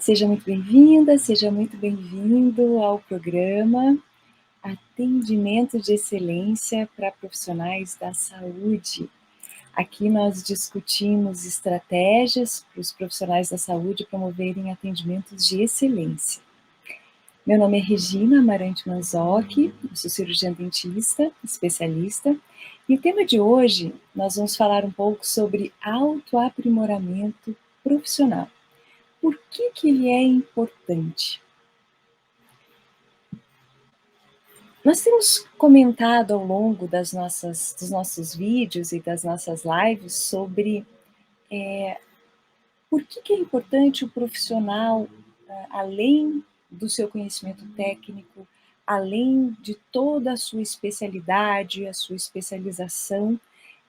Seja muito bem-vinda, seja muito bem-vindo ao programa Atendimento de Excelência para Profissionais da Saúde. Aqui nós discutimos estratégias para os profissionais da saúde promoverem atendimentos de excelência. Meu nome é Regina Amarante Manzotti, eu sou cirurgiã dentista, especialista, e o tema de hoje nós vamos falar um pouco sobre autoaprimoramento profissional. Por que ele é importante? Nós temos comentado ao longo dos nossos vídeos e das nossas lives sobre por que é importante o profissional, além do seu conhecimento técnico, além de toda a sua especialidade, a sua especialização,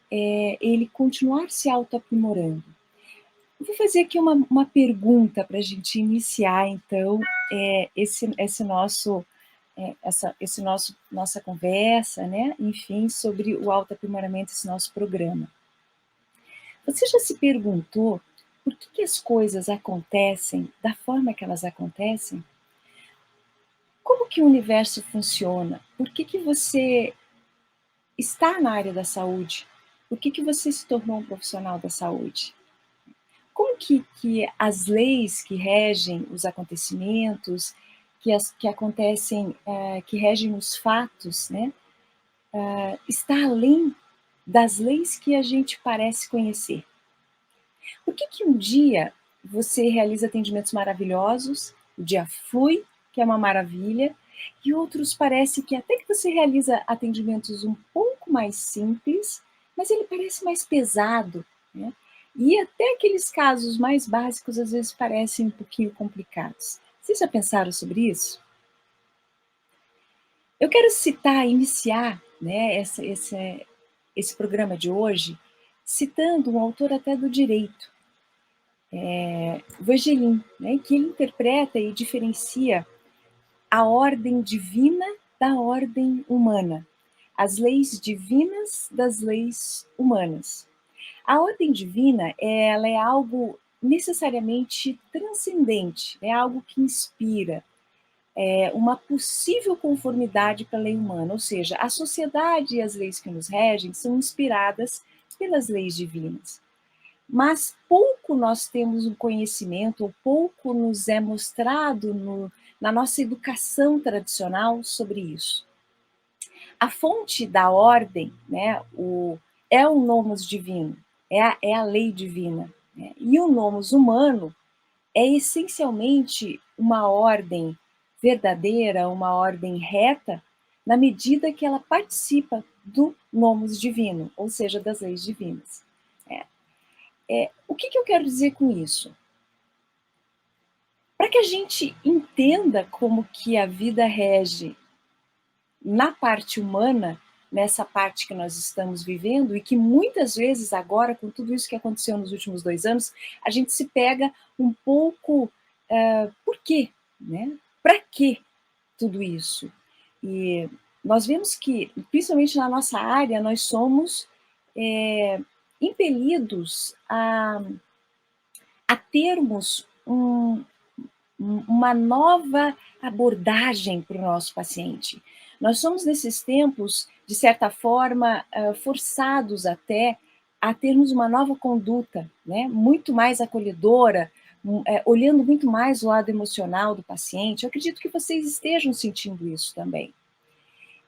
ele continuar se autoaprimorando. Eu vou fazer aqui uma pergunta para a gente iniciar, então, nossa conversa, né? Enfim, sobre o autoaprimoramento, esse nosso programa. Você já se perguntou por que as coisas acontecem da forma que elas acontecem? Como que o universo funciona? Por que você está na área da saúde? Por que você se tornou um profissional da saúde? Como que as leis que regem os acontecimentos, que acontecem, que regem os fatos, né, está além das leis que a gente parece conhecer? Por que um dia você realiza atendimentos maravilhosos, o dia flui, que é uma maravilha, e outros parece que até que você realiza atendimentos um pouco mais simples, mas ele parece mais pesado, né? E até aqueles casos mais básicos às vezes parecem um pouquinho complicados. Vocês já pensaram sobre isso? Eu quero iniciar, né, esse programa de hoje, citando um autor até do direito, Voegelin, né, que ele interpreta e diferencia a ordem divina da ordem humana, as leis divinas das leis humanas. A ordem divina, ela é algo necessariamente transcendente, é algo que inspira, uma possível conformidade para a lei humana, ou seja, a sociedade e as leis que nos regem são inspiradas pelas leis divinas. Mas pouco nós temos um conhecimento, ou pouco nos é mostrado na nossa educação tradicional sobre isso. A fonte da ordem, né, é o nomos divino, é a lei divina. Né? E o nomos humano é essencialmente uma ordem verdadeira, uma ordem reta, na medida que ela participa do nomos divino, ou seja, das leis divinas. O que eu quero dizer com isso? Para que a gente entenda como que a vida rege na parte humana, nessa parte que nós estamos vivendo, e que muitas vezes agora, com tudo isso que aconteceu nos últimos 2 anos, a gente se pega um pouco, por quê? Né? Para que tudo isso? E nós vemos que, principalmente na nossa área, nós somos impelidos a termos uma nova abordagem para o nosso paciente. Nós somos, nesses tempos, de certa forma, forçados até a termos uma nova conduta, né? Muito mais acolhedora, olhando muito mais o lado emocional do paciente. Eu acredito que vocês estejam sentindo isso também.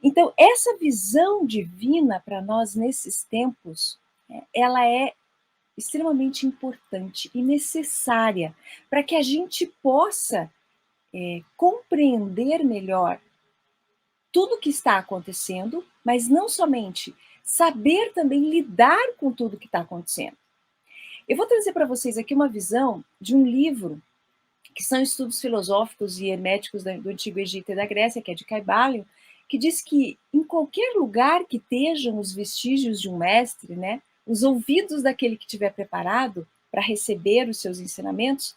Então, essa visão divina para nós nesses tempos, ela é extremamente importante e necessária para que a gente possa compreender melhor tudo o que está acontecendo, mas não somente saber também lidar com tudo que está acontecendo. Eu vou trazer para vocês aqui uma visão de um livro que são estudos filosóficos e herméticos do Antigo Egito e da Grécia, que é de Caibalion, que diz que em qualquer lugar que estejam os vestígios de um mestre, né, os ouvidos daquele que estiver preparado para receber os seus ensinamentos,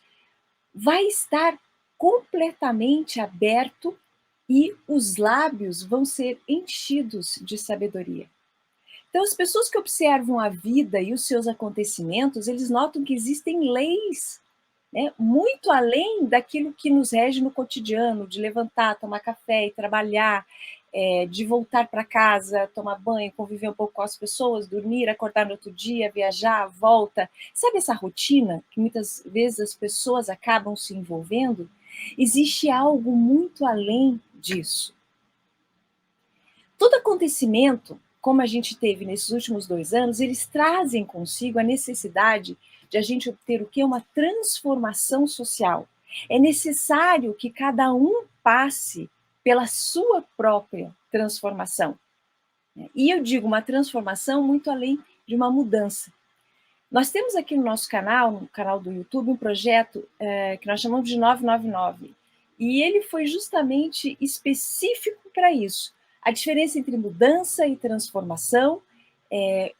vai estar completamente aberto e os lábios vão ser enchidos de sabedoria. Então, as pessoas que observam a vida e os seus acontecimentos, eles notam que existem leis né? Muito além daquilo que nos rege no cotidiano, de levantar, tomar café e trabalhar, de voltar para casa, tomar banho, conviver um pouco com as pessoas, dormir, acordar no outro dia, viajar, volta. Sabe essa rotina que muitas vezes as pessoas acabam se envolvendo? Existe algo muito além disso. Todo acontecimento, como a gente teve nesses últimos 2 anos, eles trazem consigo a necessidade de a gente obter o que? Uma transformação social. É necessário que cada um passe pela sua própria transformação. E eu digo uma transformação muito além de uma mudança. Nós temos aqui no nosso canal, no canal do YouTube, um projeto que nós chamamos de 999. E ele foi justamente específico para isso. A diferença entre mudança e transformação,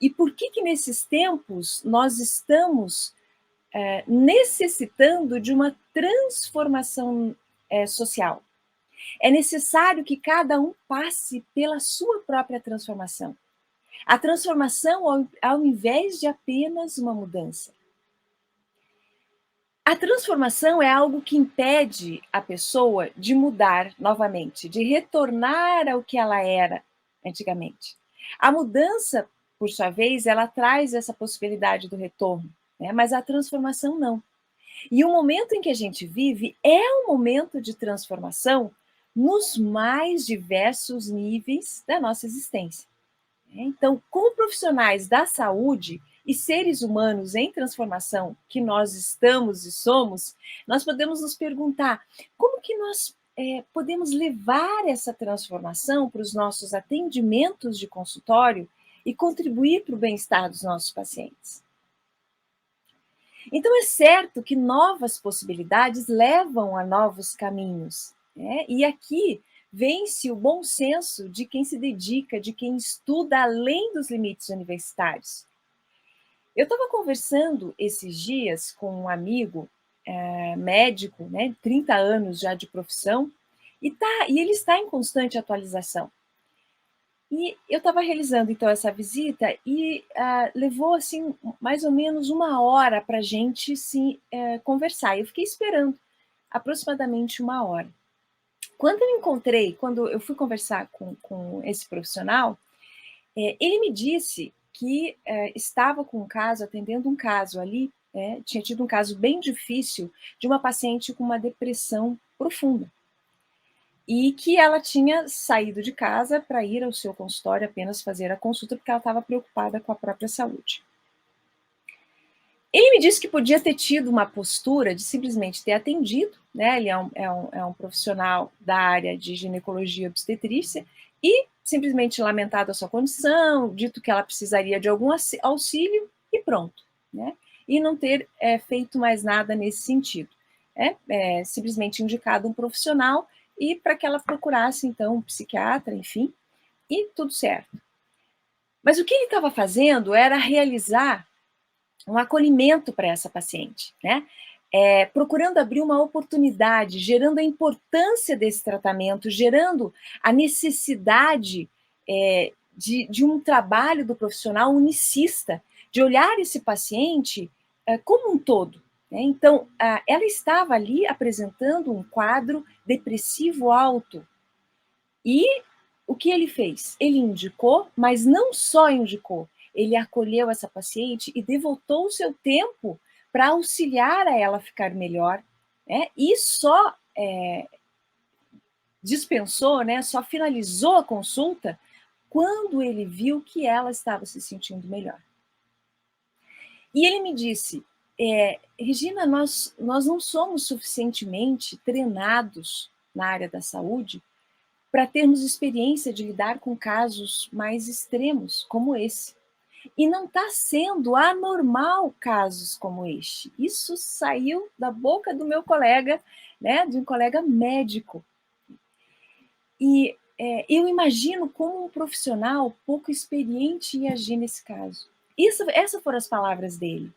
e por que nesses tempos nós estamos necessitando de uma transformação social. É necessário que cada um passe pela sua própria transformação. A transformação ao invés de apenas uma mudança. A transformação é algo que impede a pessoa de mudar novamente, de retornar ao que ela era antigamente. A mudança, por sua vez, ela traz essa possibilidade do retorno, né? Mas a transformação não. E o momento em que a gente vive é um momento de transformação nos mais diversos níveis da nossa existência. Então, como profissionais da saúde e seres humanos em transformação que nós estamos e somos, nós podemos nos perguntar como que nós podemos levar essa transformação para os nossos atendimentos de consultório e contribuir para o bem-estar dos nossos pacientes. Então, é certo que novas possibilidades levam a novos caminhos, né? E aqui vence o bom senso de quem se dedica, de quem estuda além dos limites universitários. Eu estava conversando esses dias com um amigo médico, né, 30 anos já de profissão, e ele está em constante atualização. E eu estava realizando, então, essa visita e levou, assim, mais ou menos 1 hora para a gente se conversar. Eu fiquei esperando aproximadamente 1 hora. Quando eu fui conversar com esse profissional, ele me disse que estava com um caso, atendendo um caso ali, tinha tido um caso bem difícil de uma paciente com uma depressão profunda. E que ela tinha saído de casa para ir ao seu consultório apenas fazer a consulta, porque ela estava preocupada com a própria saúde. Ele me disse que podia ter tido uma postura de simplesmente ter atendido, né? Ele é um profissional da área de ginecologia e obstetrícia, e simplesmente lamentado a sua condição, dito que ela precisaria de algum auxílio e pronto, né? E não ter feito mais nada nesse sentido. Simplesmente indicado um profissional e para que ela procurasse, então, um psiquiatra, enfim, e tudo certo. Mas o que ele estava fazendo era realizar um acolhimento para essa paciente, né? Procurando abrir uma oportunidade, gerando a importância desse tratamento, gerando a necessidade de um trabalho do profissional unicista, de olhar esse paciente como um todo. Né? Então, ela estava ali apresentando um quadro depressivo alto. E o que ele fez? Ele indicou, mas não só indicou, ele acolheu essa paciente e devotou o seu tempo para auxiliar a ela ficar melhor, né? E só dispensou, né? Só finalizou a consulta quando ele viu que ela estava se sentindo melhor. E ele me disse, Regina, nós não somos suficientemente treinados na área da saúde para termos experiência de lidar com casos mais extremos, como esse. E não está sendo anormal casos como este. Isso saiu da boca do meu colega, né, de um colega médico. E eu imagino como um profissional pouco experiente ia agir nesse caso. Essas foram as palavras dele.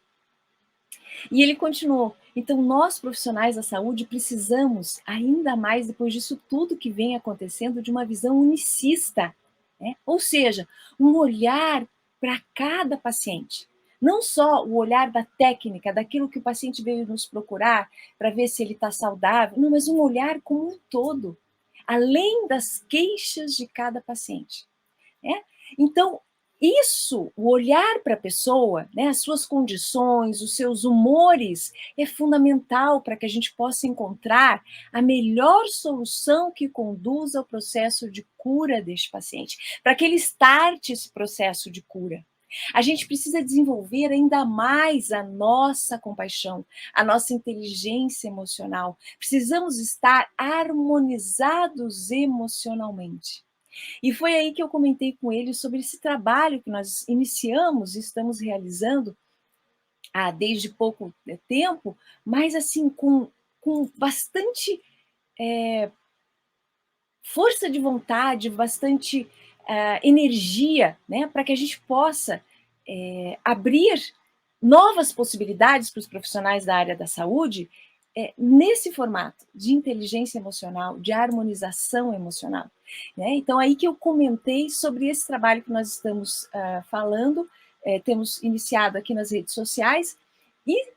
E ele continuou, então nós profissionais da saúde precisamos, ainda mais depois disso tudo que vem acontecendo, de uma visão unicista, né? Ou seja, um olhar para cada paciente. Não só o olhar da técnica, daquilo que o paciente veio nos procurar para ver se ele está saudável, não, mas um olhar como um todo, além das queixas de cada paciente. Né? Então, isso, o olhar para a pessoa, né, as suas condições, os seus humores, é fundamental para que a gente possa encontrar a melhor solução que conduza ao processo de cura deste paciente, para que ele starte esse processo de cura. A gente precisa desenvolver ainda mais a nossa compaixão, a nossa inteligência emocional. Precisamos estar harmonizados emocionalmente. E foi aí que eu comentei com ele sobre esse trabalho que nós iniciamos e estamos realizando desde pouco tempo, mas assim, com bastante força de vontade, bastante energia, né, para que a gente possa abrir novas possibilidades para os profissionais da área da saúde nesse formato de inteligência emocional, de harmonização emocional. Né? Então, aí que eu comentei sobre esse trabalho que nós estamos falando, temos iniciado aqui nas redes sociais, e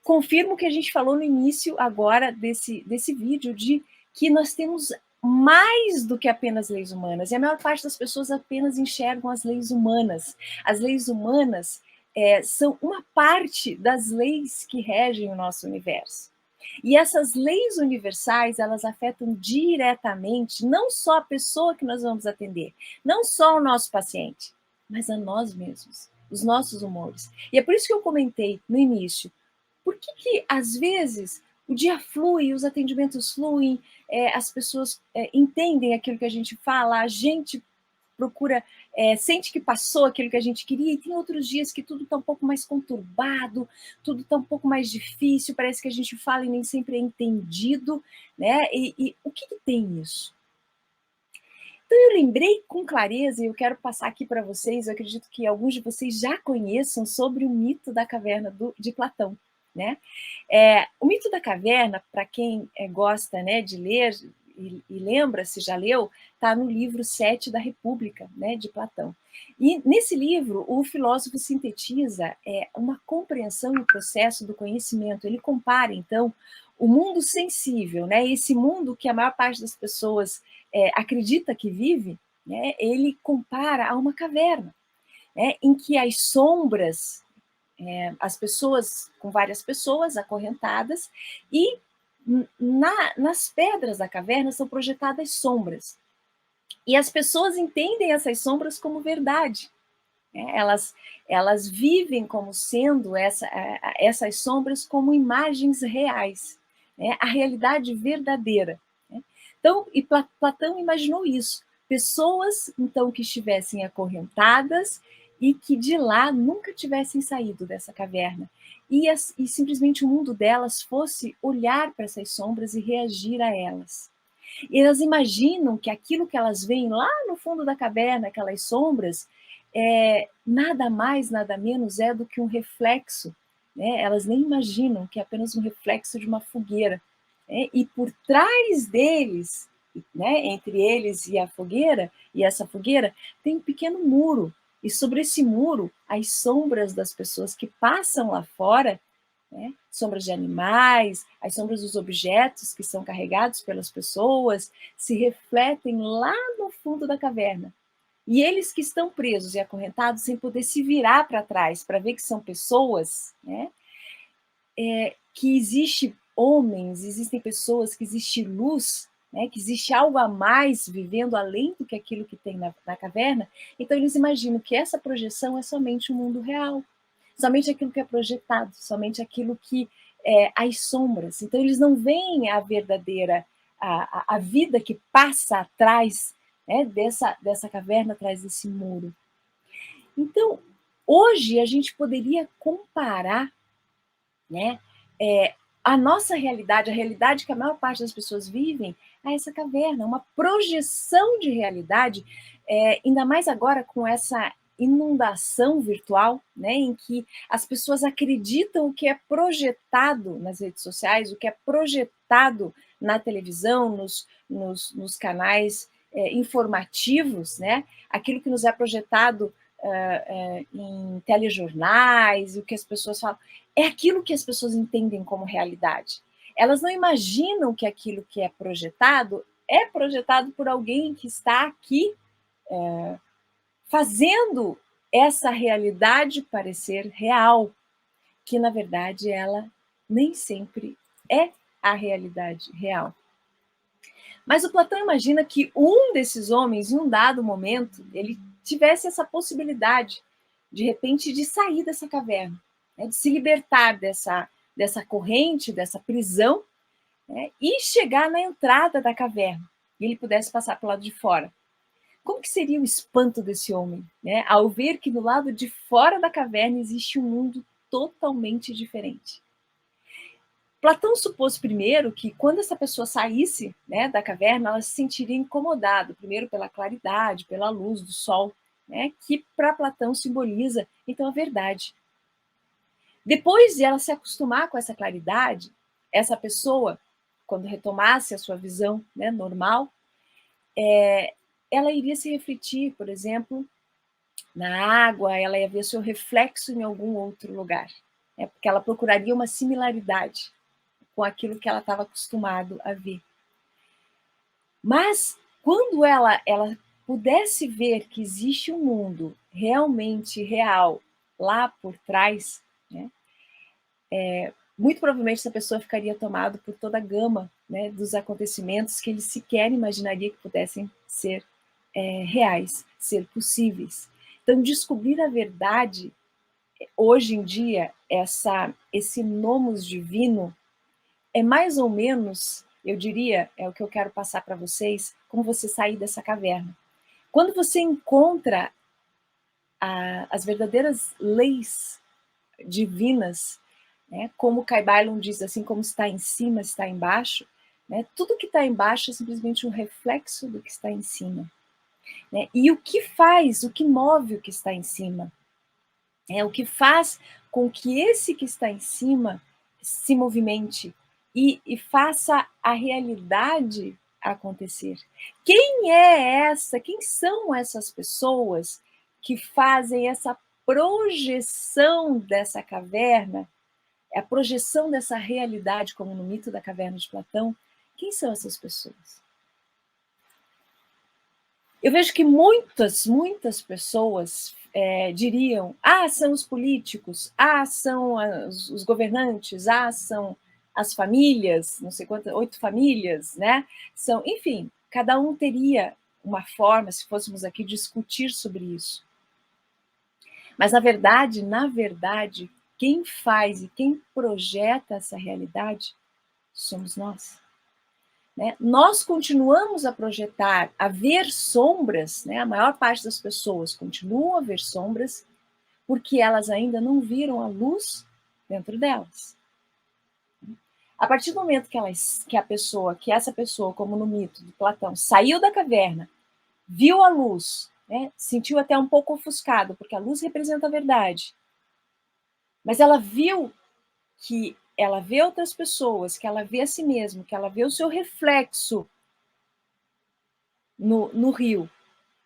confirmo o que a gente falou no início agora desse vídeo, de que nós temos mais do que apenas leis humanas, e a maior parte das pessoas apenas enxergam as leis humanas. As leis humanas são uma parte das leis que regem o nosso universo. E essas leis universais, elas afetam diretamente não só a pessoa que nós vamos atender, não só o nosso paciente, mas a nós mesmos, os nossos humores. E é por isso que eu comentei no início, por que às vezes o dia flui, os atendimentos fluem, as pessoas entendem aquilo que a gente fala, a gente procura, sente que passou aquilo que a gente queria, e tem outros dias que tudo está um pouco mais conturbado, tudo está um pouco mais difícil, parece que a gente fala e nem sempre é entendido, né? E o que tem isso? Então, eu lembrei com clareza, e eu quero passar aqui para vocês, eu acredito que alguns de vocês já conheçam, sobre o mito da caverna de Platão. Né? O mito da caverna, para quem gosta, né, de ler e lembra, se já leu, está no livro 7 da República, né, de Platão. E nesse livro, o filósofo sintetiza uma compreensão e processo do conhecimento. Ele compara, então, o mundo sensível, né, esse mundo que a maior parte das pessoas acredita que vive, né, ele compara a uma caverna, né, em que as sombras, as pessoas, com várias pessoas acorrentadas, e nas pedras da caverna são projetadas sombras. E as pessoas entendem essas sombras como verdade. Né? Elas vivem como sendo essas sombras como imagens reais, né? A realidade verdadeira. Né? Então, e Platão imaginou isso. Pessoas, então, que estivessem acorrentadas e que de lá nunca tivessem saído dessa caverna. E simplesmente o mundo delas fosse olhar para essas sombras e reagir a elas. E elas imaginam que aquilo que elas veem lá no fundo da caverna, aquelas sombras, nada mais, nada menos é do que um reflexo. Né? Elas nem imaginam que é apenas um reflexo de uma fogueira. Né? E por trás deles, né, entre eles e a fogueira, e essa fogueira, tem um pequeno muro. E sobre esse muro, as sombras das pessoas que passam lá fora, né? Sombras de animais, as sombras dos objetos que são carregados pelas pessoas, se refletem lá no fundo da caverna. E eles que estão presos e acorrentados, sem poder se virar para trás para ver que são pessoas, né? Que existe homens, existem pessoas, que existe luz, né? Que existe algo a mais vivendo além do que aquilo que tem na caverna. Então eles imaginam que essa projeção é somente o mundo real, somente aquilo que é projetado, somente aquilo que as sombras. Então eles não veem a verdadeira, a vida que passa atrás, né, dessa caverna, atrás desse muro. Então, hoje a gente poderia comparar, né, a nossa realidade, a realidade que a maior parte das pessoas vivem, a essa caverna, uma projeção de realidade, ainda mais agora com essa inundação virtual, né, em que as pessoas acreditam o que é projetado nas redes sociais, o que é projetado na televisão, nos canais informativos, né, aquilo que nos é projetado em telejornais, o que as pessoas falam, é aquilo que as pessoas entendem como realidade. Elas não imaginam que aquilo que é projetado por alguém que está aqui fazendo essa realidade parecer real, que na verdade ela nem sempre é a realidade real. Mas o Platão imagina que um desses homens, em um dado momento, ele tivesse essa possibilidade, de repente, de sair dessa caverna, né, de se libertar dessa corrente, dessa prisão, né, e chegar na entrada da caverna, e ele pudesse passar para o lado de fora. Como que seria o espanto desse homem, né, ao ver que do lado de fora da caverna existe um mundo totalmente diferente? Platão supôs primeiro que quando essa pessoa saísse, né, da caverna, ela se sentiria incomodada, primeiro pela claridade, pela luz do sol, né, que para Platão simboliza então a verdade. Depois de ela se acostumar com essa claridade, essa pessoa, quando retomasse a sua visão, né, normal, ela iria se refletir, por exemplo, na água, ela ia ver seu reflexo em algum outro lugar, né, porque ela procuraria uma similaridade com aquilo que ela estava acostumado a ver. Mas quando ela pudesse ver que existe um mundo realmente real lá por trás, né, muito provavelmente essa pessoa ficaria tomada por toda a gama, né, dos acontecimentos que ele sequer imaginaria que pudessem ser reais, ser possíveis. Então, descobrir a verdade, hoje em dia, esse nomos divino, é mais ou menos, eu diria, é o que eu quero passar para vocês, como você sair dessa caverna. Quando você encontra as verdadeiras leis divinas, né, como Kai Bailon diz, assim como está em cima, está embaixo, né, tudo que está embaixo é simplesmente um reflexo do que está em cima. Né? E o que faz, o que move o que está em cima? O que faz com que esse que está em cima se movimente e faça a realidade acontecer. Quem são essas pessoas que fazem essa projeção dessa caverna, a projeção dessa realidade, como no mito da caverna de Platão? Quem são essas pessoas? Eu vejo que muitas pessoas diriam: são os políticos, são os governantes, são as famílias, não sei quantas, 8 famílias, né? Enfim, cada um teria uma forma, se fôssemos aqui discutir sobre isso. Mas na verdade, quem faz e quem projeta essa realidade somos nós. Né? Nós continuamos a projetar, a ver sombras, né? A maior parte das pessoas continuam a ver sombras porque elas ainda não viram a luz dentro delas. A partir do momento que essa pessoa, como no mito de Platão, saiu da caverna, viu a luz, né? Sentiu até um pouco ofuscado, porque a luz representa a verdade, mas ela viu que ela vê outras pessoas, que ela vê a si mesma, que ela vê o seu reflexo no rio.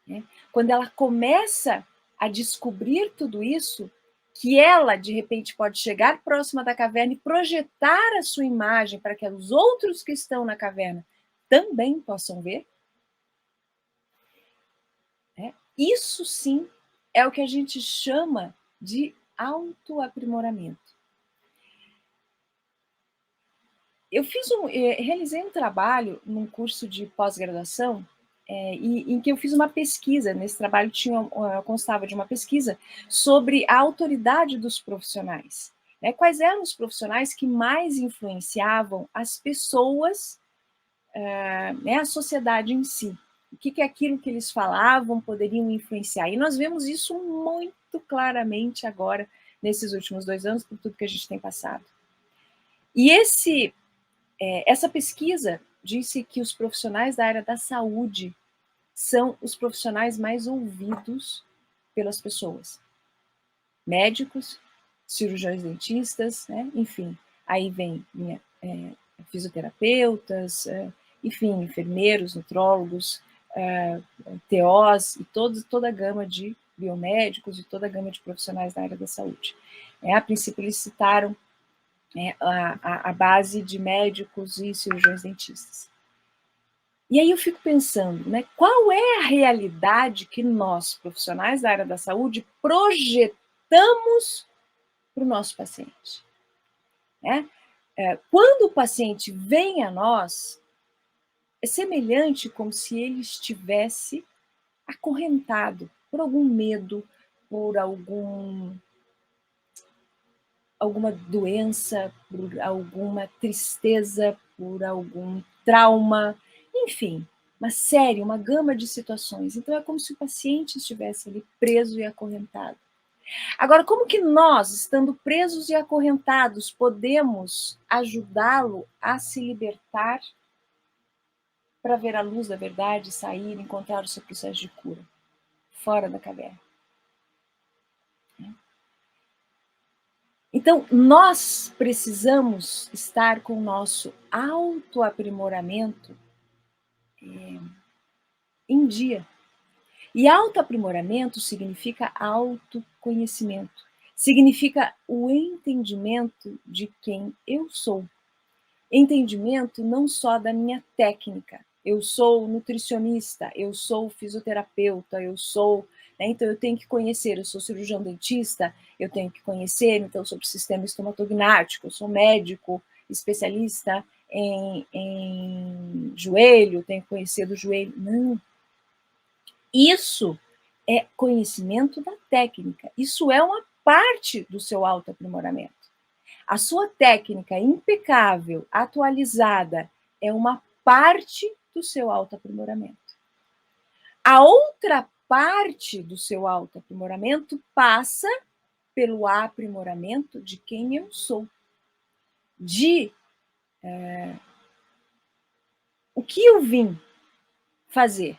Né? Quando ela começa a descobrir tudo isso, que ela, de repente, pode chegar próxima da caverna e projetar a sua imagem para que os outros que estão na caverna também possam ver, né? Isso sim é o que a gente chama de autoaprimoramento. Eu realizei um trabalho num curso de pós-graduação em que eu fiz uma pesquisa. Nesse trabalho constava de uma pesquisa sobre a autoridade dos profissionais. Né? Quais eram os profissionais que mais influenciavam as pessoas, né, a sociedade em si? O que é aquilo que eles falavam poderiam influenciar? E nós vemos isso muito claramente agora, nesses últimos 2 anos, por tudo que a gente tem passado. E essa pesquisa disse que os profissionais da área da saúde são os profissionais mais ouvidos pelas pessoas. Médicos, cirurgiões dentistas, né? Enfim, aí vem fisioterapeutas, enfermeiros, nutrólogos, TOs e toda a gama de biomédicos e toda a gama de profissionais da área da saúde. A princípio, eles citaram a base de médicos e cirurgiões dentistas. E aí eu fico pensando, né, qual é a realidade que nós, profissionais da área da saúde, projetamos para o nosso paciente? Quando o paciente vem a nós, é semelhante como se ele estivesse acorrentado por algum medo, por alguma doença, por alguma tristeza, por algum trauma, enfim, uma gama de situações. Então é como se o paciente estivesse ali preso e acorrentado. Agora, como que nós, estando presos e acorrentados, podemos ajudá-lo a se libertar para ver a luz da verdade, sair, encontrar o seu processo de cura, fora da caverna? Então, nós precisamos estar com o nosso autoaprimoramento em dia. E autoaprimoramento significa autoconhecimento, significa o entendimento de quem eu sou. Entendimento não só da minha técnica. Eu sou nutricionista, eu sou fisioterapeuta, eu sou. Então, eu tenho que conhecer, eu sou cirurgião dentista, eu tenho que conhecer, então, sobre o sistema estomatognático, eu sou médico, especialista em joelho, tenho que conhecer do joelho. Não. Isso é conhecimento da técnica. Isso é uma parte do seu autoaprimoramento. A sua técnica impecável, atualizada, é uma parte do seu autoaprimoramento. A outra parte do seu autoaprimoramento passa pelo aprimoramento de quem eu sou. O que eu vim fazer?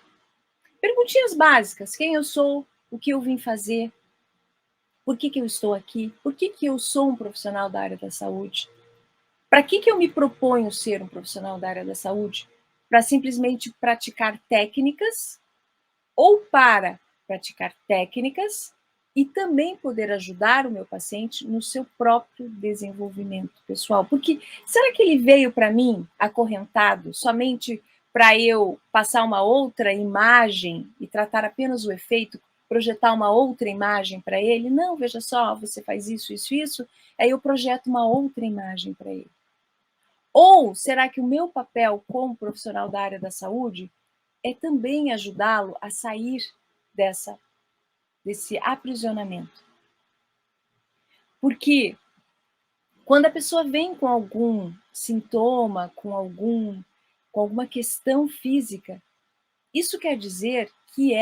Perguntinhas básicas: quem eu sou, o que eu vim fazer, por que eu estou aqui, por que eu sou um profissional da área da saúde, para que eu me proponho ser um profissional da área da saúde? Para simplesmente praticar técnicas ou para praticar técnicas e também poder ajudar o meu paciente no seu próprio desenvolvimento pessoal? Porque será que ele veio para mim acorrentado somente para eu passar uma outra imagem e tratar apenas o efeito, projetar uma outra imagem para ele? Não, veja só, você faz isso, isso, isso, aí eu projeto uma outra imagem para ele. Ou será que o meu papel como profissional da área da saúde é também ajudá-lo a sair desse aprisionamento? Porque quando a pessoa vem com algum sintoma, com alguma questão física, isso quer dizer que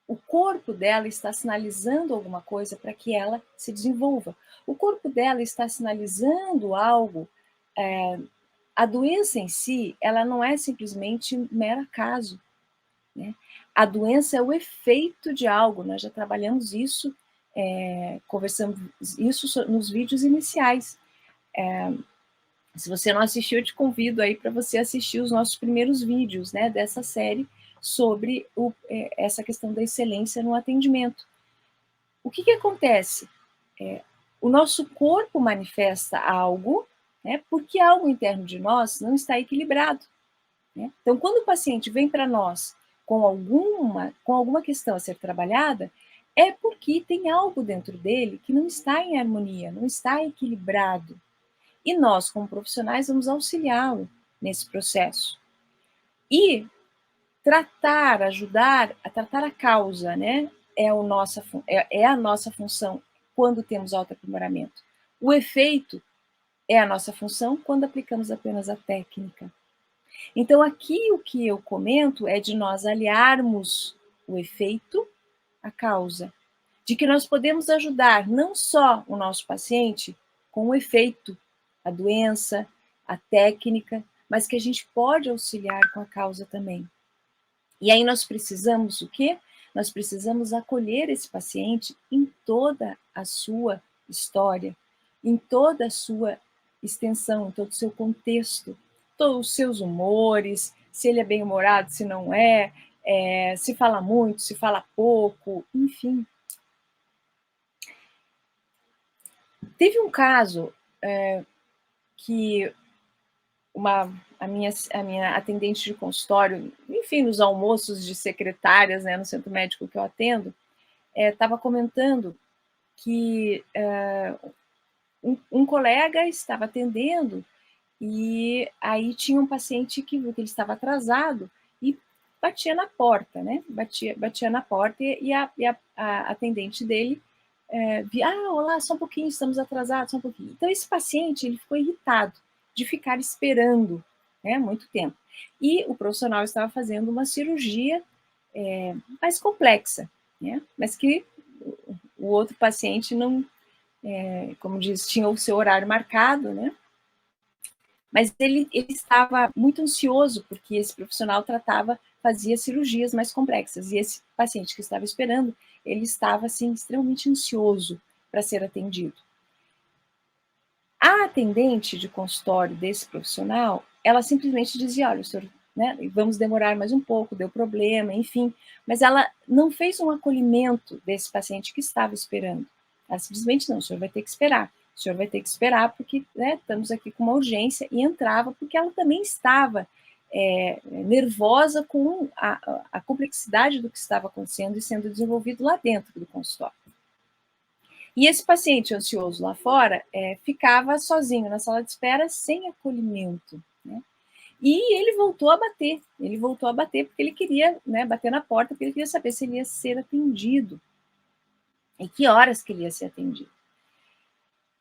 o corpo dela está sinalizando alguma coisa para que ela se desenvolva. O corpo dela está sinalizando algo. A doença em si, ela não é simplesmente um mero acaso, né? A doença é o efeito de algo. Nós já trabalhamos isso, conversamos isso nos vídeos iniciais. Se você não assistiu, eu te convido aí para você assistir os nossos primeiros vídeos, né, dessa série sobre essa questão da excelência no atendimento. O que acontece? O nosso corpo manifesta algo, né, porque algo interno de nós não está equilibrado, né? Então, quando o paciente vem para nós com alguma questão a ser trabalhada, é porque tem algo dentro dele que não está em harmonia, não está equilibrado. E nós, como profissionais, vamos auxiliá-lo nesse processo. E ajudar a tratar a causa, né? É a nossa função quando temos autoaprimoramento. O efeito é a nossa função quando aplicamos apenas a técnica. Então, aqui o que eu comento é de nós aliarmos o efeito à causa, de que nós podemos ajudar não só o nosso paciente com o efeito, a doença, a técnica, mas que a gente pode auxiliar com a causa também. E aí nós precisamos o quê? Nós precisamos acolher esse paciente em toda a sua história, em toda a sua extensão, em todo o seu contexto, todos os seus humores, se ele é bem-humorado, se não é, se fala muito, se fala pouco, enfim. Teve um caso que a minha atendente de consultório, enfim, nos almoços de secretárias, né, no centro médico que eu atendo, estava comentando que um colega estava atendendo e aí tinha um paciente que viu que ele estava atrasado e batia na porta, né? Batia na porta a atendente dele via, olá, só um pouquinho, estamos atrasados, só um pouquinho. Então, esse paciente, ele ficou irritado de ficar esperando, né, muito tempo. E o profissional estava fazendo uma cirurgia mais complexa, né, mas que o outro paciente não, como diz, tinha o seu horário marcado, né, mas ele estava muito ansioso, porque esse profissional fazia cirurgias mais complexas, e esse paciente que estava esperando, ele estava, assim, extremamente ansioso para ser atendido. A atendente de consultório desse profissional, ela simplesmente dizia, olha, senhor, né, vamos demorar mais um pouco, deu problema, enfim, mas ela não fez um acolhimento desse paciente que estava esperando. Ela simplesmente, não, o senhor vai ter que esperar. O senhor vai ter que esperar porque, né, estamos aqui com uma urgência, e entrava porque ela também estava nervosa com a complexidade do que estava acontecendo e sendo desenvolvido lá dentro do consultório. E esse paciente ansioso lá fora ficava sozinho na sala de espera sem acolhimento, né? E ele voltou a bater porque ele queria, né, bater na porta, porque ele queria saber se ele ia ser atendido e que horas que ele ia ser atendido.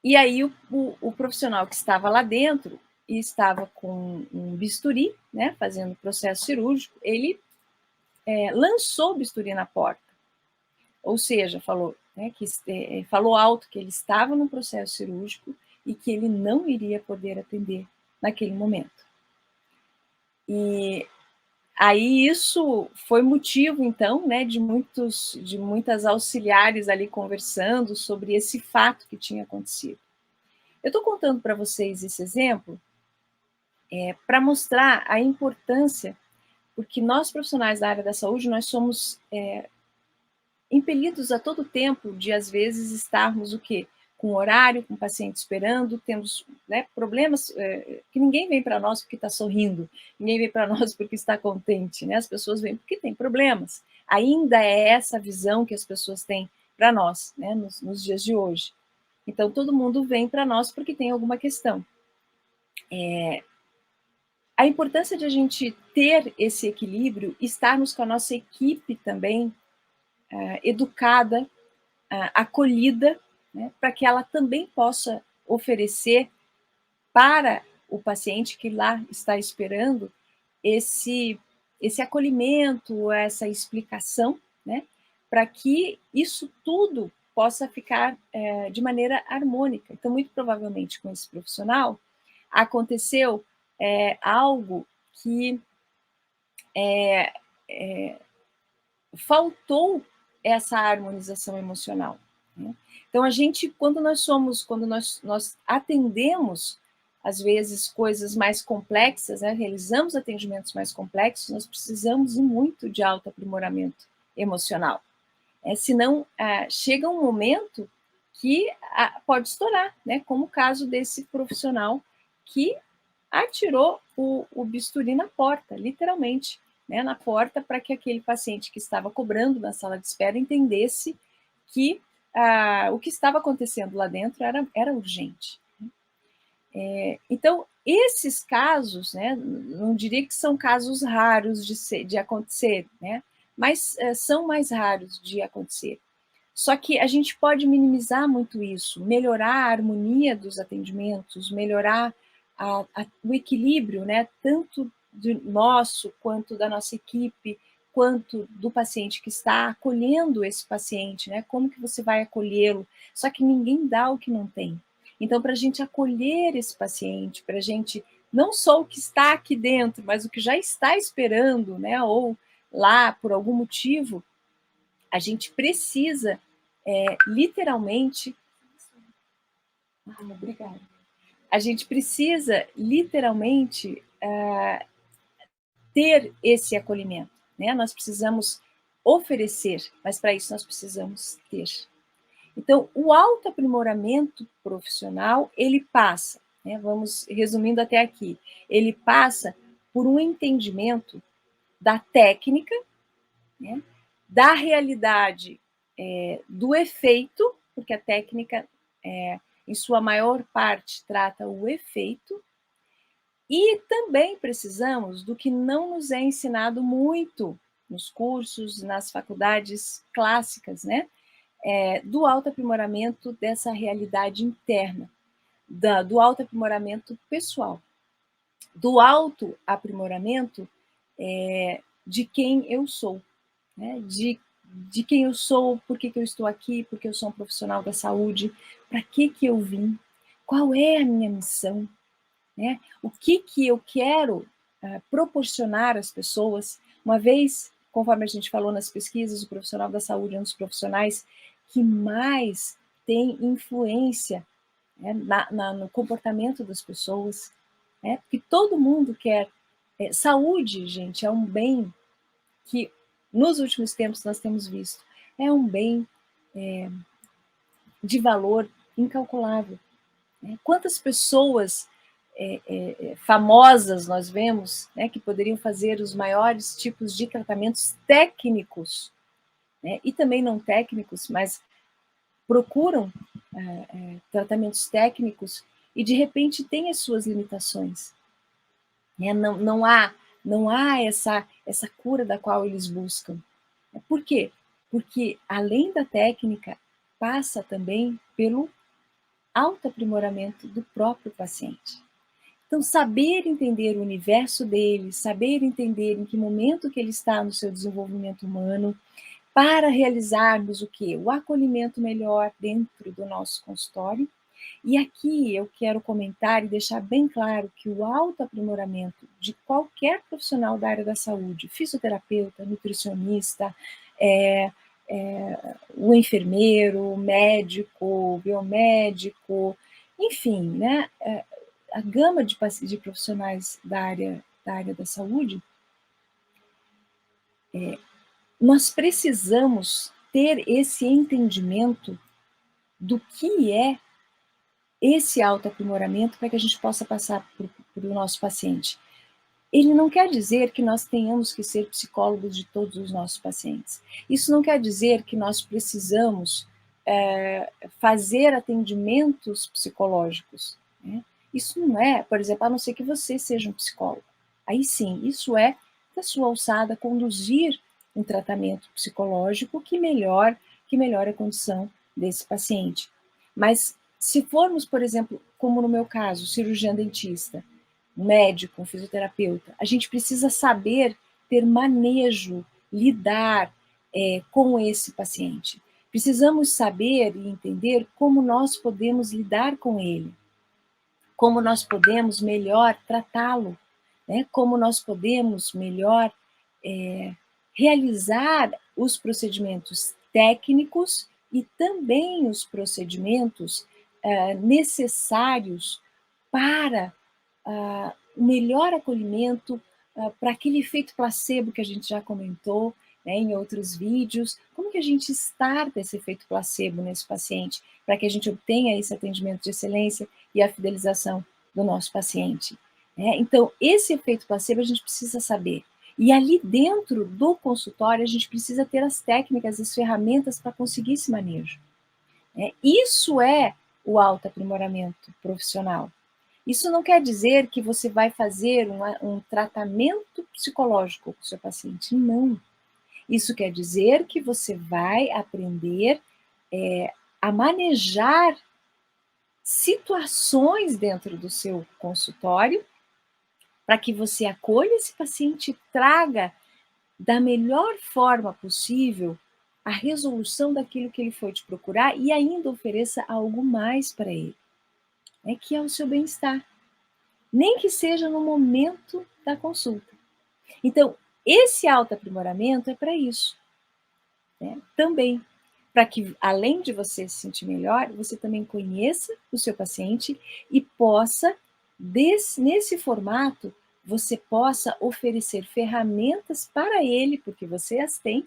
E aí o profissional que estava lá dentro e estava com um bisturi, né, fazendo o processo cirúrgico, ele lançou o bisturi na porta, ou seja, falou, né, falou alto que ele estava no processo cirúrgico e que ele não iria poder atender naquele momento. E aí isso foi motivo, então, né, de muitas auxiliares ali conversando sobre esse fato que tinha acontecido. Eu estou contando para vocês esse exemplo para mostrar a importância, porque nós profissionais da área da saúde, nós somos impelidos a todo tempo de, às vezes, estarmos o quê? Com horário, com o paciente esperando, temos, né, problemas que ninguém vem para nós porque está sorrindo, ninguém vem para nós porque está contente, né? As pessoas vêm porque tem problemas. Ainda é essa visão que as pessoas têm para nós, né, nos dias de hoje. Então, todo mundo vem para nós porque tem alguma questão. A importância de a gente ter esse equilíbrio, estarmos com a nossa equipe também educada, acolhida, né, para que ela também possa oferecer para o paciente que lá está esperando esse acolhimento, essa explicação, né, para que isso tudo possa ficar de maneira harmônica. Então, muito provavelmente com esse profissional, aconteceu algo que faltou essa harmonização emocional, né? Então, a gente, quando nós atendemos, às vezes, coisas mais complexas, né, realizamos atendimentos mais complexos, nós precisamos muito de autoaprimoramento emocional. Senão, chega um momento que pode estourar, né, como o caso desse profissional que atirou o bisturi na porta, literalmente, né, na porta, para que aquele paciente que estava cobrando na sala de espera entendesse que o que estava acontecendo lá dentro era urgente. Então, esses casos, né, não diria que são casos raros de acontecer, né, mas são mais raros de acontecer. Só que a gente pode minimizar muito isso, melhorar a harmonia dos atendimentos, melhorar o equilíbrio, né, tanto do nosso, quanto da nossa equipe, quanto do paciente que está acolhendo esse paciente, né, como que você vai acolhê-lo? Só que ninguém dá o que não tem. Então, para a gente acolher esse paciente, para a gente, não só o que está aqui dentro, mas o que já está esperando, né, ou lá por algum motivo, a gente precisa, literalmente. Obrigada. A gente precisa, literalmente, ter esse acolhimento. né? Nós precisamos oferecer, mas para isso nós precisamos ter. Então, o autoaprimoramento profissional, ele passa, né, vamos resumindo até aqui, ele passa por um entendimento da técnica, né, da realidade do efeito, porque a técnica, em sua maior parte, trata o efeito, e também precisamos do que não nos é ensinado muito nos cursos, nas faculdades clássicas, né? Do autoaprimoramento dessa realidade interna, do autoaprimoramento pessoal, do autoaprimoramento de quem eu sou, né? De quem eu sou, por que eu estou aqui, porque eu sou um profissional da saúde, para que eu vim, qual é a minha missão, né? O que eu quero proporcionar às pessoas, uma vez, conforme a gente falou nas pesquisas, o profissional da saúde é um dos profissionais que mais tem influência, né, no comportamento das pessoas, né? Porque todo mundo quer. Saúde, gente, é um bem que nos últimos tempos nós temos visto, é um bem de valor incalculável. Né? Quantas pessoas famosas nós vemos, né, que poderiam fazer os maiores tipos de tratamentos técnicos, né, e também não técnicos, mas procuram tratamentos técnicos e de repente tem as suas limitações. Né? Não há essa cura da qual eles buscam. Por quê? Porque além da técnica, passa também pelo autoaprimoramento do próprio paciente. Então, saber entender o universo dele, saber entender em que momento que ele está no seu desenvolvimento humano, para realizarmos o quê? O acolhimento melhor dentro do nosso consultório. E aqui eu quero comentar e deixar bem claro que o autoaprimoramento de qualquer profissional da área da saúde, fisioterapeuta, nutricionista, o enfermeiro, o médico, o biomédico, enfim, né? A gama de profissionais da área da saúde, nós precisamos ter esse entendimento do que é esse autoaprimoramento para que a gente possa passar para o nosso paciente. Ele não quer dizer que nós tenhamos que ser psicólogos de todos os nossos pacientes. Isso não quer dizer que nós precisamos fazer atendimentos psicológicos. Né? Isso não é, por exemplo, a não ser que você seja um psicólogo. Aí sim, isso é da sua alçada conduzir um tratamento psicológico que melhore a condição desse paciente. Mas se formos, por exemplo, como no meu caso, cirurgião dentista, um médico, um fisioterapeuta, a gente precisa saber ter manejo, lidar com esse paciente. Precisamos saber e entender como nós podemos lidar com ele, como nós podemos melhor tratá-lo, né? Como nós podemos melhor realizar os procedimentos técnicos e também os procedimentos necessários para o melhor acolhimento, para aquele efeito placebo que a gente já comentou, né, em outros vídeos, como que a gente starta esse efeito placebo nesse paciente, para que a gente obtenha esse atendimento de excelência e a fidelização do nosso paciente. Né? Então, esse efeito placebo a gente precisa saber. E ali dentro do consultório, a gente precisa ter as técnicas, as ferramentas para conseguir esse manejo. Isso é o autoaprimoramento profissional. Isso não quer dizer que você vai fazer um tratamento psicológico com o seu paciente, não. Isso quer dizer que você vai aprender a manejar situações dentro do seu consultório para que você acolha esse paciente e traga da melhor forma possível a resolução daquilo que ele foi te procurar e ainda ofereça algo mais para ele, que é o seu bem-estar. Nem que seja no momento da consulta. Então, esse autoaprimoramento é para isso. Né? Também, para que, além de você se sentir melhor, você também conheça o seu paciente e possa, nesse formato, você possa oferecer ferramentas para ele, porque você as tem,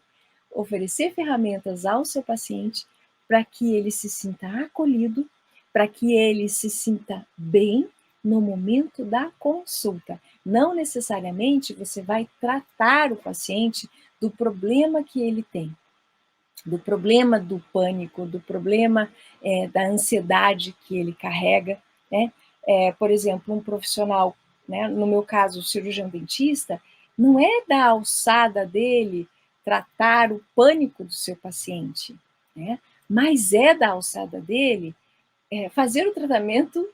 oferecer ferramentas ao seu paciente para que ele se sinta acolhido, para que ele se sinta bem no momento da consulta. Não necessariamente você vai tratar o paciente do problema que ele tem, do problema do pânico, do problema da ansiedade que ele carrega, né? Por exemplo, um profissional, né, no meu caso, o cirurgião dentista, não é da alçada dele tratar o pânico do seu paciente, né? Mas é da alçada dele fazer o tratamento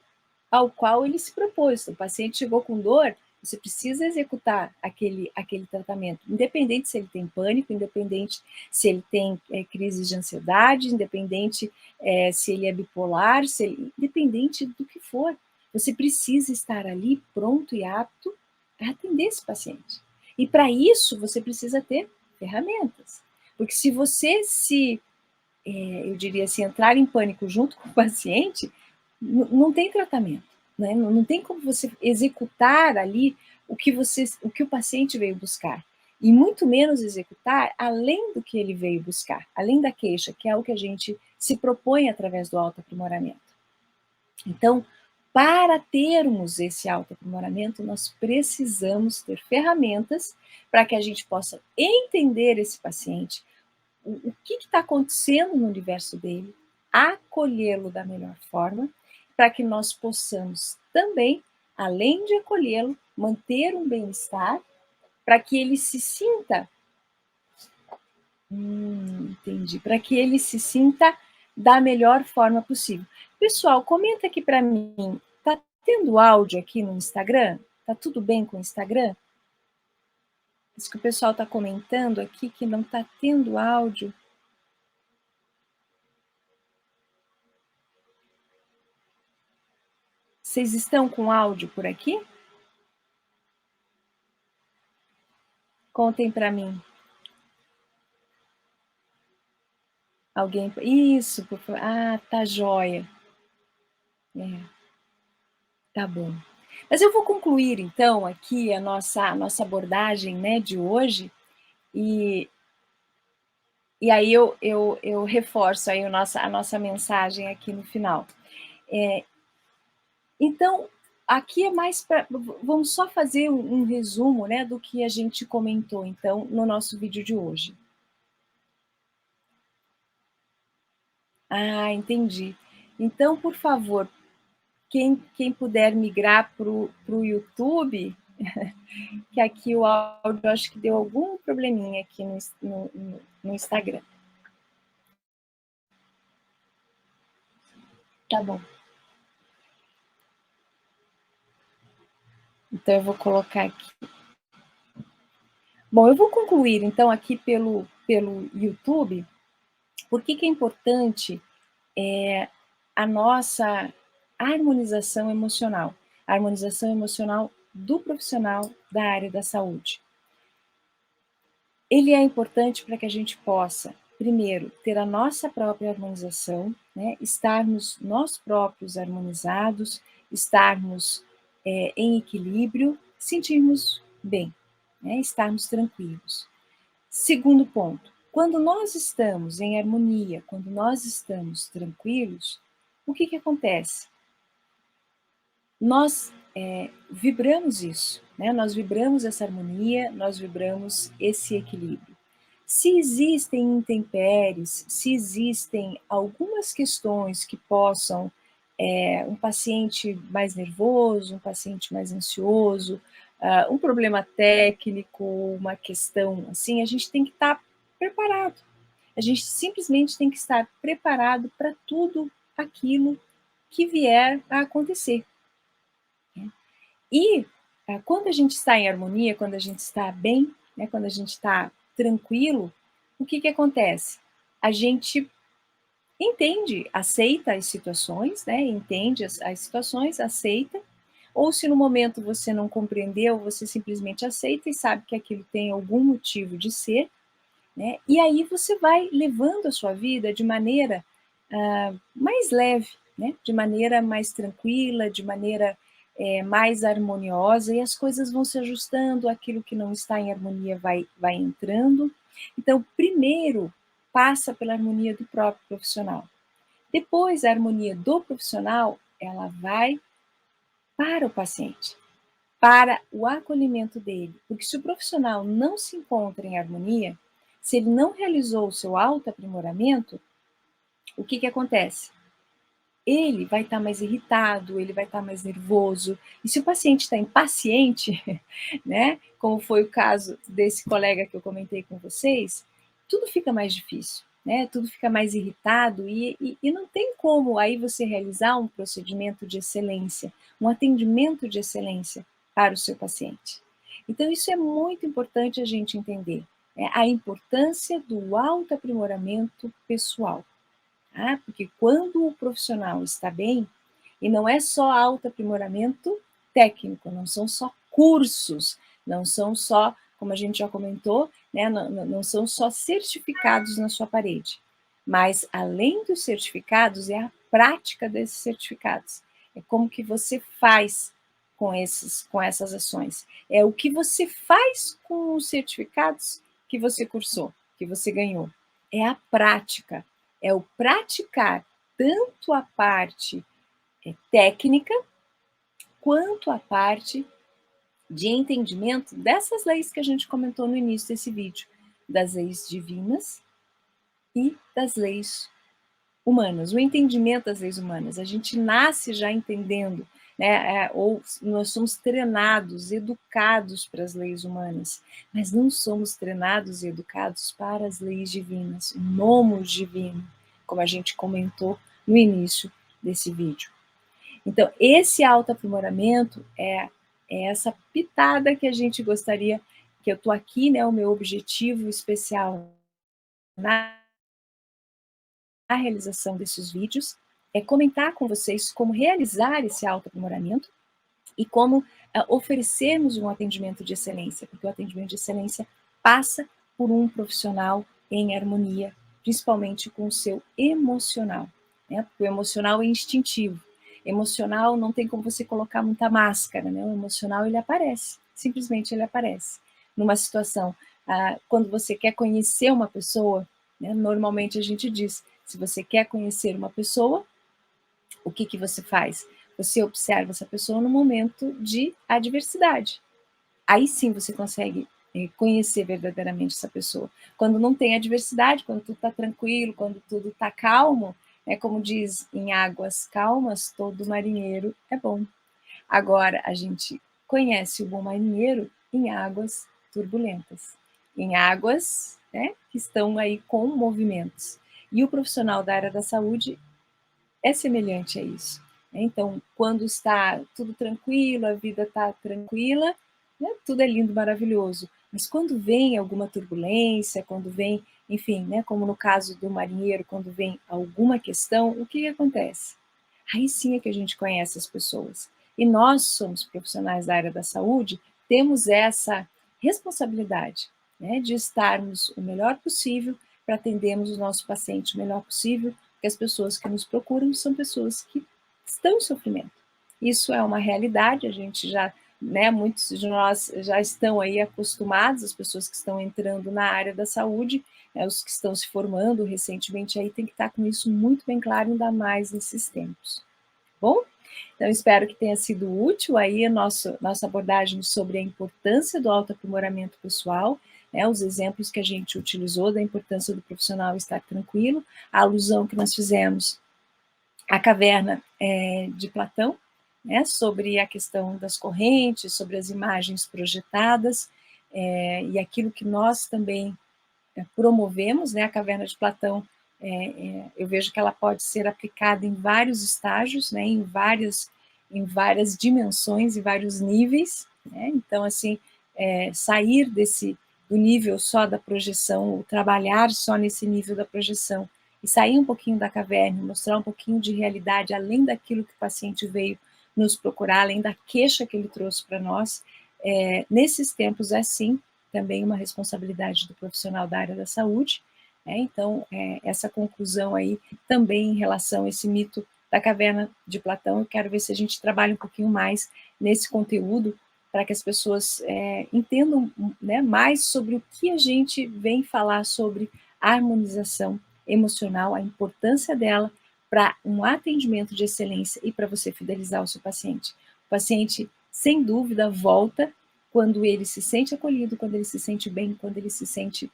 ao qual ele se propôs. O paciente chegou com dor, você precisa executar aquele tratamento, independente se ele tem pânico, independente se ele tem crises de ansiedade, independente se ele é bipolar, independente do que for. Você precisa estar ali pronto e apto a atender esse paciente. E para isso, você precisa ter ferramentas. Porque se você eu diria assim, entrar em pânico junto com o paciente, não tem tratamento, né? Não tem como você executar ali o que o paciente veio buscar. E muito menos executar além do que ele veio buscar, além da queixa, que é o que a gente se propõe através do autoaprimoramento. Então, para termos esse autoaprimoramento, nós precisamos ter ferramentas para que a gente possa entender esse paciente, o que está acontecendo no universo dele, acolhê-lo da melhor forma, para que nós possamos também, além de acolhê-lo, manter um bem-estar, para que ele se sinta, entendi, para que ele se sinta da melhor forma possível. Pessoal, comenta aqui para mim, tá tendo áudio aqui no Instagram? Tá tudo bem com o Instagram? Isso que o pessoal está comentando aqui que não está tendo áudio. Vocês estão com áudio por aqui? Contem para mim. Alguém. Isso, por favor. Ah, tá joia. Tá bom. Mas eu vou concluir, então, aqui a nossa abordagem, né, de hoje, e, e aí eu reforço aí a nossa mensagem aqui no final. Então, aqui é mais para. Vamos só fazer um resumo, né, do que a gente comentou, então, no nosso vídeo de hoje. Ah, entendi. Então, por favor, quem puder migrar para o YouTube, que aqui o áudio acho que deu algum probleminha aqui no Instagram. Tá bom. Então eu vou colocar aqui. Bom, eu vou concluir então aqui pelo YouTube. Por que é importante a nossa harmonização emocional? A harmonização emocional do profissional da área da saúde. Ele é importante para que a gente possa, primeiro, ter a nossa própria harmonização, né? Estarmos nós próprios harmonizados, estarmos em equilíbrio, sentirmos bem, né? Estarmos tranquilos. Segundo ponto, quando nós estamos em harmonia, quando nós estamos tranquilos, o que acontece? Nós vibramos isso, né? Nós vibramos essa harmonia, nós vibramos esse equilíbrio. Se existem intempéries, se existem algumas questões que possam, um paciente mais nervoso, um paciente mais ansioso, um problema técnico, uma questão assim, a gente tem que estar preparado. A gente simplesmente tem que estar preparado para tudo aquilo que vier a acontecer. E quando a gente está em harmonia, quando a gente está bem, né, quando a gente está tranquilo, o que acontece? A gente entende, aceita as situações, né, entende as situações, aceita, ou se no momento você não compreendeu, você simplesmente aceita e sabe que aquilo tem algum motivo de ser, né, e aí você vai levando a sua vida de maneira mais leve, né, de maneira mais tranquila, de maneira mais harmoniosa, e as coisas vão se ajustando, aquilo que não está em harmonia vai entrando. Então, primeiro, passa pela harmonia do próprio profissional. Depois, a harmonia do profissional, ela vai para o paciente, para o acolhimento dele. Porque se o profissional não se encontra em harmonia, se ele não realizou o seu autoaprimoramento, o que acontece? Ele vai estar mais irritado, ele vai estar mais nervoso. E se o paciente está impaciente, né, como foi o caso desse colega que eu comentei com vocês, tudo fica mais difícil, né? Tudo fica mais irritado e não tem como aí você realizar um procedimento de excelência, um atendimento de excelência para o seu paciente. Então, isso é muito importante a gente entender, né? A importância do autoaprimoramento pessoal. Tá? Porque quando o profissional está bem, e não é só autoaprimoramento técnico, não são só cursos, não são só, como a gente já comentou, né, não são só certificados na sua parede, mas além dos certificados, é a prática desses certificados. É como que você faz com essas ações. É o que você faz com os certificados que você cursou, que você ganhou. É a prática, é o praticar tanto a parte técnica quanto a parte de entendimento dessas leis que a gente comentou no início desse vídeo, das leis divinas e das leis humanas, o entendimento das leis humanas. A gente nasce já entendendo, né, ou nós somos treinados, educados para as leis humanas, mas não somos treinados e educados para as leis divinas, o nomos divino, como a gente comentou no início desse vídeo. Então, esse autoaprimoramento é essa pitada que a gente gostaria, que eu estou aqui, né, o meu objetivo especial na realização desses vídeos é comentar com vocês como realizar esse autoaprimoramento e como oferecermos um atendimento de excelência, porque o atendimento de excelência passa por um profissional em harmonia, principalmente com o seu emocional, né? Porque o emocional é instintivo. Emocional não tem como você colocar muita máscara, né? O emocional ele aparece, simplesmente ele aparece. Numa situação, quando você quer conhecer uma pessoa, né? Normalmente a gente diz, se você quer conhecer uma pessoa, o que você faz? Você observa essa pessoa no momento de adversidade. Aí sim você consegue conhecer verdadeiramente essa pessoa. Quando não tem adversidade, quando tudo está tranquilo, quando tudo está calmo, como diz em águas calmas, todo marinheiro é bom. Agora, a gente conhece o bom marinheiro em águas turbulentas, em águas, né, que estão aí com movimentos. E o profissional da área da saúde é semelhante a isso. Então, quando está tudo tranquilo, a vida está tranquila, né, tudo é lindo, maravilhoso. Mas quando vem alguma turbulência, quando vem, enfim, né, como no caso do marinheiro, quando vem alguma questão, o que acontece? Aí sim é que a gente conhece as pessoas. E nós somos profissionais da área da saúde, temos essa responsabilidade, né, de estarmos o melhor possível para atendermos o nosso paciente o melhor possível, porque as pessoas que nos procuram são pessoas que estão em sofrimento. Isso é uma realidade, a gente já, né, muitos de nós já estão aí acostumados, as pessoas que estão entrando na área da saúde, os que estão se formando recentemente aí, tem que estar com isso muito bem claro, ainda mais nesses tempos. Bom? Então, espero que tenha sido útil aí a nossa abordagem sobre a importância do autoaprimoramento pessoal, né, os exemplos que a gente utilizou da importância do profissional estar tranquilo, a alusão que nós fizemos à caverna de Platão, né, sobre a questão das correntes, sobre as imagens projetadas, e aquilo que nós também promovemos, né, a caverna de Platão, eu vejo que ela pode ser aplicada em vários estágios, né, em várias dimensões e vários níveis, né? Então, assim, sair do nível só da projeção, ou trabalhar só nesse nível da projeção, e sair um pouquinho da caverna, mostrar um pouquinho de realidade, além daquilo que o paciente veio nos procurar, além da queixa que ele trouxe para nós, nesses tempos é sim também uma responsabilidade do profissional da área da saúde, né? Então, essa conclusão aí também em relação a esse mito da Caverna de Platão. Eu quero ver se a gente trabalha um pouquinho mais nesse conteúdo, para que as pessoas entendam, né, mais sobre o que a gente vem falar sobre harmonização emocional, a importância dela para um atendimento de excelência e para você fidelizar o seu paciente. O paciente, sem dúvida, volta quando ele se sente acolhido, quando ele se sente bem, quando ele se sente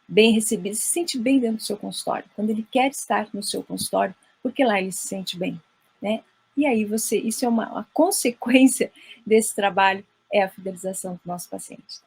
bem recebido, se sente bem dentro do seu consultório, quando ele quer estar no seu consultório, porque lá ele se sente bem, né? E aí isso é uma consequência desse trabalho, é a fidelização do nosso paciente.